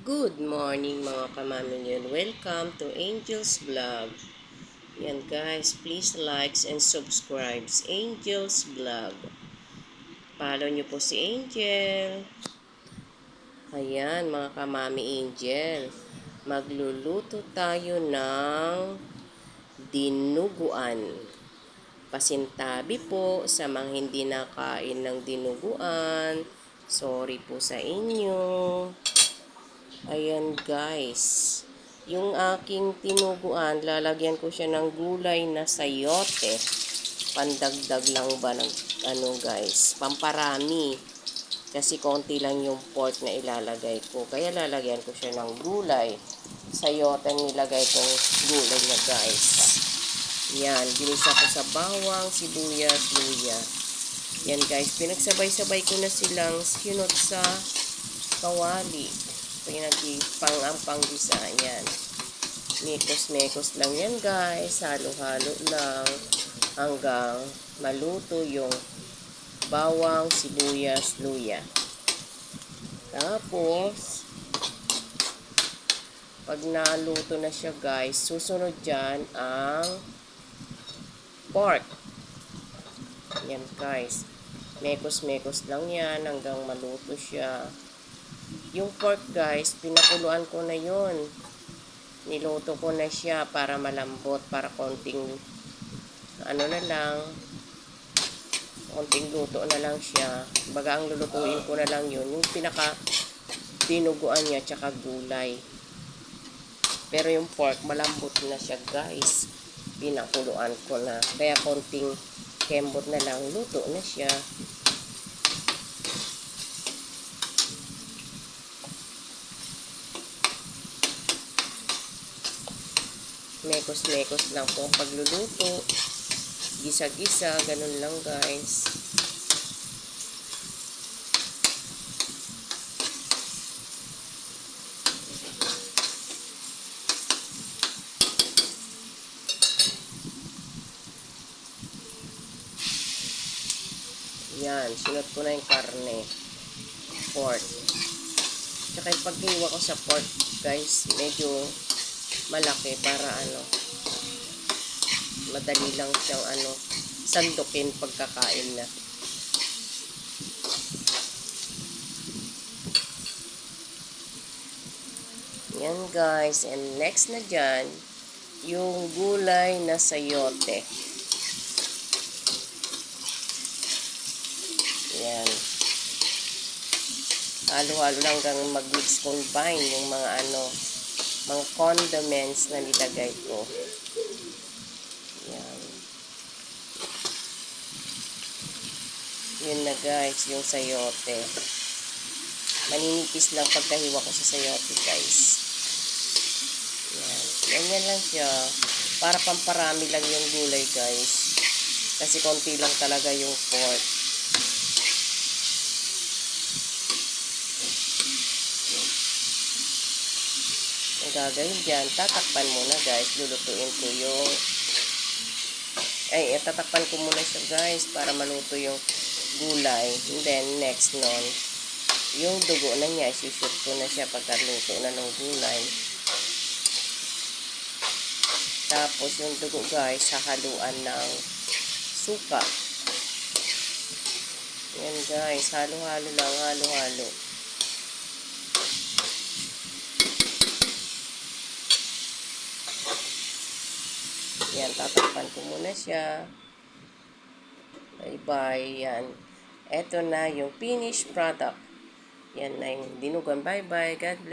Good morning mga kamamilyon. Welcome to Angel's Vlog. Yan guys, please likes and subscribes Angel's Vlog. Follow nyo po si Angel. Ayan mga kamami Angel. Magluluto tayo ng dinuguan. Pasintabi po sa mga hindi nakain ng dinuguan. Sorry po sa inyo. Ayan guys, yung aking tinuguan, lalagyan ko siya ng gulay na sayote. Pandagdag lang ba ng guys, pamparami. Kasi konti lang yung pork na ilalagay ko. Kaya lalagyan ko siya ng gulay. Sayote ang nilagay kong gulay na guys. Yan, ginisa ko sa bawang, sibuyas, luya. Yan guys, pinagsabay-sabay ko na silang sinot sa kawali. Pang-gisa yan. Mekos-mekos lang yan guys. Halo-halo lang hanggang maluto yung bawang, sibuyas, luya. Tapos pag naluto na siya guys, susunod dyan ang pork. Yan guys. Mekos-mekos lang yan hanggang maluto siya. Yung pork guys, pinakuluan ko na yun. Niluto ko na siya para malambot, para konting konting luto na lang siya. Baga ang lulutuin ko na lang yun, yung pinaka dinuguan niya tsaka gulay. Pero yung pork, malambot na siya guys. Pinakuluan ko na. Kaya konting kembot na lang, luto na siya. Mekos-mekos lang po ang pagluluto. Gisa-gisa, ganun lang guys. Yan, sinot ko na yung karne. Pork. Tsaka yung paghiwa ko sa pork guys, medyo malaki para madali lang siyang sandukin pagkakain na. Yan guys, and next na dyan yung gulay na sayote. Yan, halo-halo lang hanggang mag-mix combine yung mga mga condiments na nilagay ko. Yan. Yun na guys, yung sayote. Maninipis lang pagkahiwa ko sa sayote guys. Yan. Ganyan lang siya. Para pamparami lang yung gulay guys. Kasi konti lang talaga yung pork. Ang gagawin dyan, tatakpan muna guys. Lulutuin ko yung tatakpan ko muna siya guys para maluto yung gulay. And then next nun, yung dugo na niya, isushoot ko na siya pagkaluto na ng gulay. Tapos yung dugo guys, hahaluan ng suka. Yan guys, halo-halo lang, halo-halo. Yan, tatakpan ko muna siya. Bye-bye, yan. Eto na yung finished product. Yan na yung dinuguan. Bye-bye, God bless.